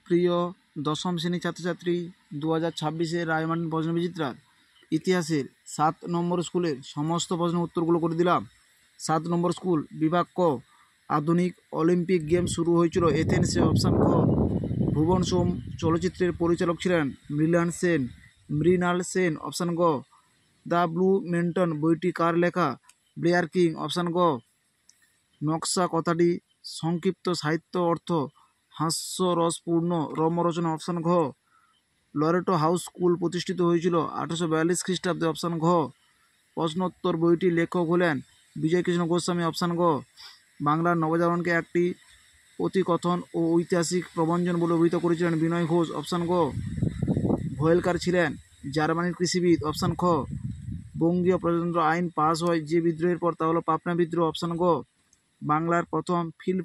প্রিয় দশম শ্রেণীর ছাত্রছাত্রী, 2026-এর রায়মান প্রশ্নবিচিত্রা ইতিহাসের 7 নম্বর স্কুলের সমস্ত প্রশ্নের উত্তরগুলো করে দিলাম। 7 নম্বর স্কুল, বিভাগ ক, আধুনিক অলিম্পিক গেমস শুরু হয়েছিল এথেন্সে। অপশান খ, ভুবন সোম চলচ্চিত্রের পরিচালক ছিলেন মৃণাল সেন। অপশান গ, দ্য ব্লু মেন্টন বইটি কার লেখা? Blair king. অপশান গ, নকশা কথাটি সংক্ষিপ্ত সাহিত্য অর্থ হাস্যরসপূর্ণ রম্যরচনা। অপশান ঘ, লরেটো হাউস স্কুল প্রতিষ্ঠিত হয়েছিল 1842 খ্রিস্টাব্দে। অপশান ঘ, প্রশ্নোত্তর বইটির লেখক হলেন বিজয়কৃষ্ণ গোস্বামী। অপশান গ, বাংলার নবজাগরণকে একটি অতিকথন ও ঐতিহাসিক প্রবঞ্চন বলে অভিহিত করেছিলেন বিনয় ঘোষ। অপশান গ, ভয়েলকার ছিলেন জার্মানির কৃষিবিদ। অপশান খ, বঙ্গীয় প্রজাতন্ত্র আইন পাস হয় যে বিদ্রোহের পর তা হলো পাবনা বিদ্রোহ। অপশান গ, বাংলার প্রথম ফিল্ড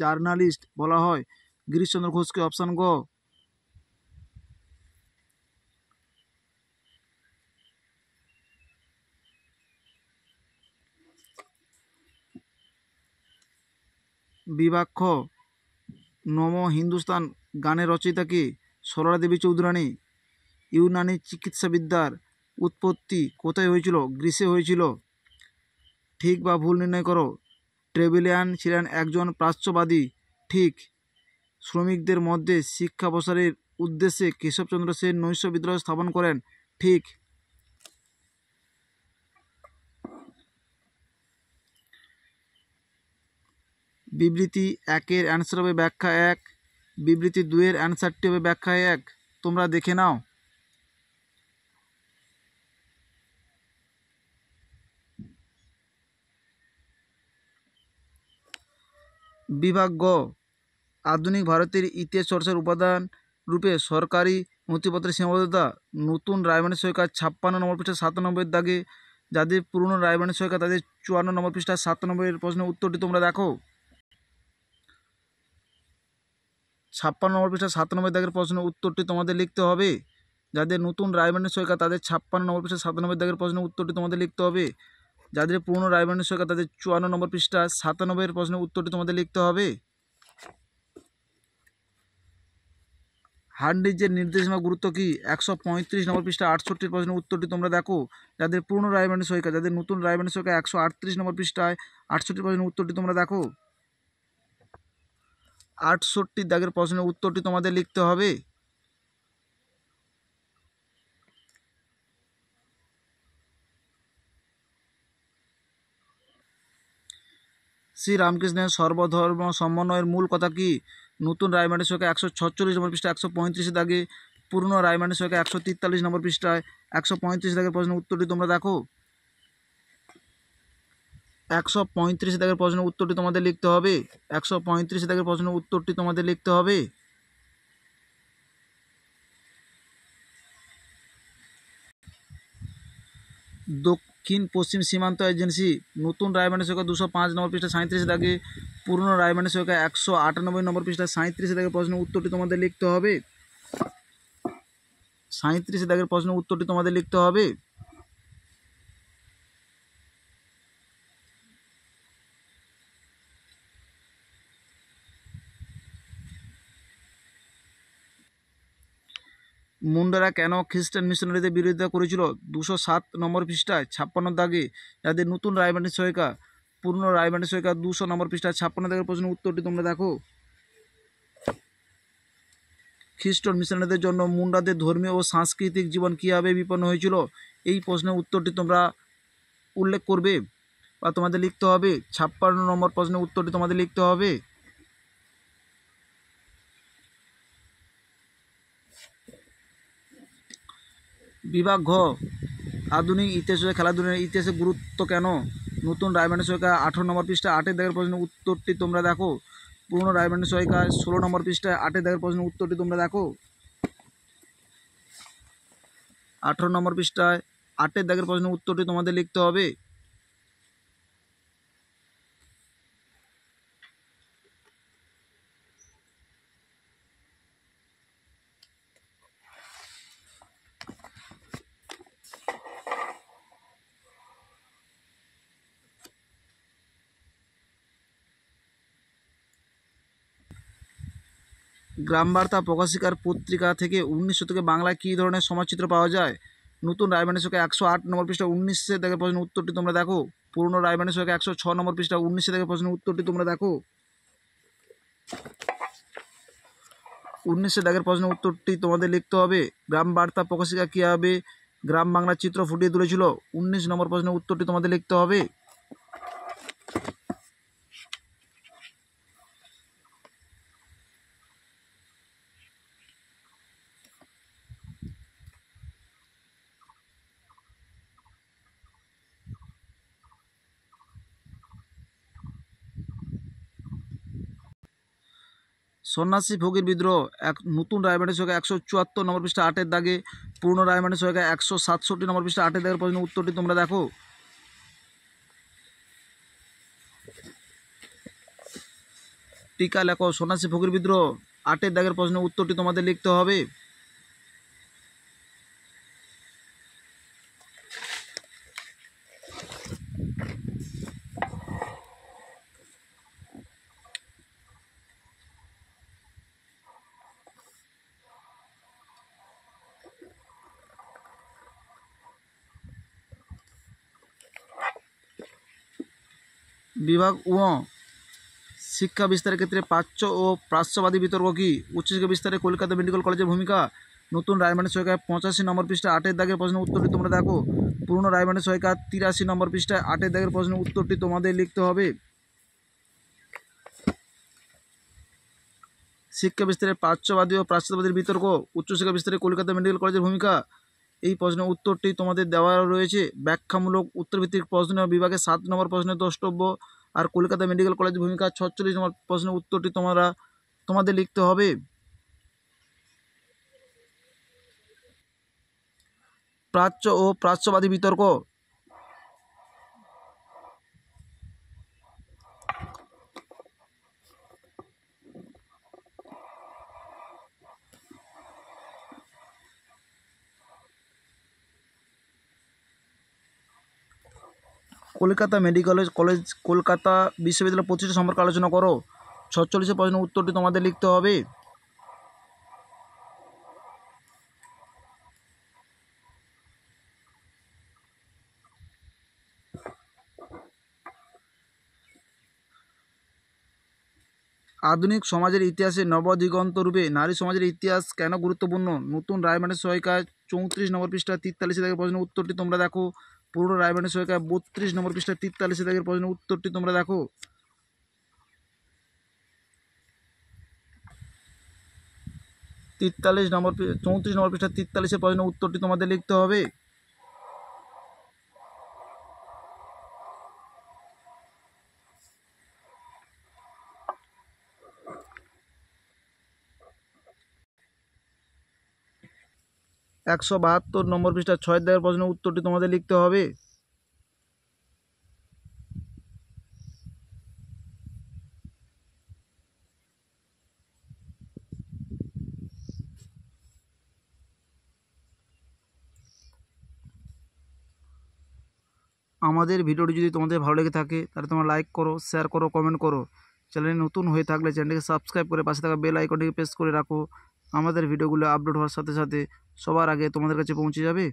জার্নালিস্ট বলা হয় গিরিশচন্দ্র ঘোষকে। অপশান গ, বিভাগ খ, নম হিন্দুস্তান গানের রচয়িতা কে? সরলা দেবী চৌধুরানী। ইউনানি চিকিৎসাবিদ্যার উৎপত্তি কোথায় হয়েছিল? গ্রিসে হয়েছিল। ঠিক বা ভুল নির্ণয় করো। ট্রেভিলিয়ান ছিলেন একজন প্রাচ্যবাদী। ঠিক। শ্রমিকদের মধ্যে শিক্ষা প্রসারের উদ্দেশ্যে কেশবচন্দ্র সেন নৈশ বিদ্রোহ স্থাপন করেন। ঠিক। বিবৃতি 1-এর অ্যান্সার হবে ব্যাখ্যা 1, বিবৃতি 2-এর অ্যান্সারটি হবে ব্যাখ্যা 1। তোমরা দেখে নাও। বিভাগ গ, আধুনিক ভারতের ইতিহাস চর্চার উপাদান রূপে সরকারি নথিপত্রের সীমাবদ্ধতা। নতুন রায়মানের সরকার 56 নম্বর পৃষ্ঠা 7 নম্বরের দাগে। যাদের পুরনো রায়মানের সরকার তাদের 54 নম্বর পৃষ্ঠা 7 নম্বরের প্রশ্নের উত্তরটি তোমরা দেখো। 56 নম্বর পৃষ্ঠা 7 নম্বর দাগের প্রশ্নের উত্তরটি তোমাদের লিখতে হবে। যাদের নতুন রায়মানের সরকার তাদের 56 নম্বর পৃষ্ঠা 7 নম্বর দাগের প্রশ্নের উত্তরটি তোমাদের লিখতে হবে। যাদের পুরনো রায়মানের সরকার তাদের 54 নম্বর পৃষ্ঠা 7 নম্বরের প্রশ্নের উত্তরটি তোমাদের লিখতে হবে। হার্ডিঞ্জের নির্দেশনা গুরুত্ব কি? 135 নম্বর পৃষ্ঠা 68 প্রশ্নের উত্তরটি তোমরা দেখো। যাদের পুরনো রায়মানের সরকার, যাদের নতুন রায়মানের সরকার 138 নম্বর পৃষ্ঠায় 68 প্রশ্নের উত্তরটি তোমরা দেখো। 68 দাগের প্রশ্নের উত্তরটি তোমাদের লিখতে হবে। শ্রী রামকৃষ্ণের সর্বধর্ম সমন্বয়ের মূল কথা কি? নতুন রায়মানের সরকার 146 নম্বর পৃষ্ঠা 135 দাগে। পুরনো রায়মানের সরকার 143 নম্বর পৃষ্ঠায় 135 দাগের প্রশ্নের উত্তরটি তোমরা দেখো। 135 দাগের প্রশ্নের উত্তরটি তোমাদের লিখতে হবে। 135 দাগের প্রশ্নের উত্তরটি তোমাদের লিখতে হবে। দক্ষিণ পশ্চিম সীমান্ত এজেন্সি। নতুন রায়মানের সরকার 205 নম্বর পৃষ্ঠা 37 দাগে। পুরনো রায়মানের সরকার 198 নম্বর পৃষ্ঠা 37 দাগের প্রশ্নের উত্তরটি তোমাদের লিখতে হবে। 37 দাগের প্রশ্নের উত্তরটি তোমাদের লিখতে হবে। মুন্ডারা কেন খ্রিস্টান মিশনারিদের বিরোধিতা করেছিল? 207 নম্বর পৃষ্ঠায় 56 দাগে। যাদের নতুন রায়মানের সরকার, পুরনো রায়মানের সরকার 200 নম্বর পৃষ্ঠায় 56 দাগের প্রশ্নের উত্তরটি তোমরা দেখো। খ্রিস্টান মিশনারিদের জন্য মুন্ডাদের ধর্মীয় ও সাংস্কৃতিক জীবন কীভাবে বিপন্ন হয়েছিল? এই প্রশ্নের উত্তরটি তোমরা উল্লেখ করবে বা তোমাদের লিখতে হবে। 56 নম্বর প্রশ্নের উত্তরটি তোমাদের লিখতে হবে। বিভাগ ঘ, আধুনিক ইতিহাস ও খেলাধুলার ইতিহাসের গুরুত্ব কেন? নতুন রায়মানের সরকার 18 নম্বর পৃষ্ঠায় 8 দাগের প্রশ্নের উত্তরটি তোমরা দেখো। পুরনো রায়মানের সরকার 16 নম্বর পৃষ্ঠায় 8 দাগের প্রশ্নের উত্তরটি তোমরা দেখো। 18 নম্বর পৃষ্ঠায় 8 দাগের প্রশ্নের উত্তরটি তোমাদের লিখতে হবে। গ্রাম বার্তা প্রকাশিকার পত্রিকা থেকে 19 শতকে বাংলায় কী ধরনের সমাজচিত্র পাওয়া যায়? নতুন রায়মানের শোকে 108 নম্বর পৃষ্ঠা 19 থেকে প্রশ্নের উত্তরটি তোমরা দেখো। পুরনো রায়মানের শোকে 106 নম্বর পৃষ্ঠা 19 থেকে প্রশ্নের উত্তরটি তোমরা দেখো। 19 দাগের প্রশ্নের উত্তরটি তোমাদের লিখতে হবে। গ্রাম বার্তা প্রকাশিকা কীভাবে গ্রাম বাংলার চিত্র ফুটিয়ে তুলেছিল? 19 নম্বর প্রশ্নের উত্তরটি তোমাদের লিখতে হবে। সন্ন্যাসী ফকির বিদ্রোহ নতুন রায়মানের সঙ্গে 174 নম্বর পৃষ্ঠা 8 দাগে, পুরনো রায়মানের সঙ্গে 167 নম্বর পৃষ্ঠা 8 দাগের প্রশ্নের উত্তরটি তোমরা দেখো। টিকা লেখো। সন্ন্যাসী ফকির বিদ্রোহ 8 দাগের প্রশ্নের উত্তরটি তোমাদের লিখতে হবে। বিভাগ ও শিক্ষা বিস্তারের ক্ষেত্রে প্রাচ্য ও প্রাচ্যবাদী বিতর্ক কী? উচ্চশিক্ষা বিস্তারে কলকাতা মেডিকেল কলেজের ভূমিকা। নতুন রায়মানের সহায়িকায় 85 নম্বর পৃষ্ঠা 8 দাগের প্রশ্নের উত্তরটি তোমরা দেখো। পুরনো রায়মানের সহায়িকা 83 নম্বর পৃষ্ঠায় 8 দাগের প্রশ্নের উত্তরটি তোমাদের লিখতে হবে। শিক্ষা বিস্তারে প্রাচ্যবাদী ও প্রাচ্যবাদীর বিতর্ক, উচ্চশিক্ষা বিস্তারে কলকাতা মেডিকেল কলেজের ভূমিকা, এই প্রশ্নের উত্তরটি তোমাদের দেওয়া রয়েছে। ব্যাখ্যামূলক উত্তরভিত্তিক প্রশ্ন বিভাগে 7 নম্বর প্রশ্নের দ্রষ্টব্য, আর কলকাতা মেডিকেল কলেজের ভূমিকা 46 নম্বর প্রশ্নের উত্তরটি তোমাদের লিখতে হবে। প্রাচ্য ও প্রাচ্যবাদী বিতর্ক, কলকাতা মেডিকেল কলেজ কলকাতা বিশ্ববিদ্যালয় প্রতিষ্ঠা সম্পর্কে আলোচনা করো। 46 প্রশ্নের উত্তরটি তোমাদের লিখতে হবে। আধুনিক সমাজের ইতিহাসে নবদিগন্ত রূপে নারী সমাজের ইতিহাস কেন গুরুত্বপূর্ণ? নতুন রায়মানের সহায়িকায় 34 নম্বর পৃষ্ঠা 43 দাগের প্রশ্নের উত্তরটি তোমরা দেখো। পুরনো রায়মানের সহায়িকায় 32 নম্বর পৃষ্ঠা 43 দাগের প্রশ্নের উত্তরটি তোমরা দেখো। 34 নম্বর 34 নম্বর পৃষ্ঠা 43 প্রশ্নের উত্তরটি তোমাদের লিখতে হবে। একশো 72 নম্বর পৃষ্ঠা 6 দাগের প্রশ্নের উত্তরটি তোমাদের লিখতে হবে। আমাদের ভিডিওটি যদি তোমাদের ভালো লেগে থাকে তাহলে তোমরা লাইক করো, শেয়ার করো, কমেন্ট করো। চ্যানেলে নতুন হয়ে থাকলে চ্যানেলটিকে সাবস্ক্রাইব করে পাশে থাকা বেল আইকনটিকে প্রেস করে রাখো। আমাদের ভিডিওগুলো আপলোড হওয়ার সাথে সাথে সবার আগে তোমাদের কাছে পৌঁছে যাবে।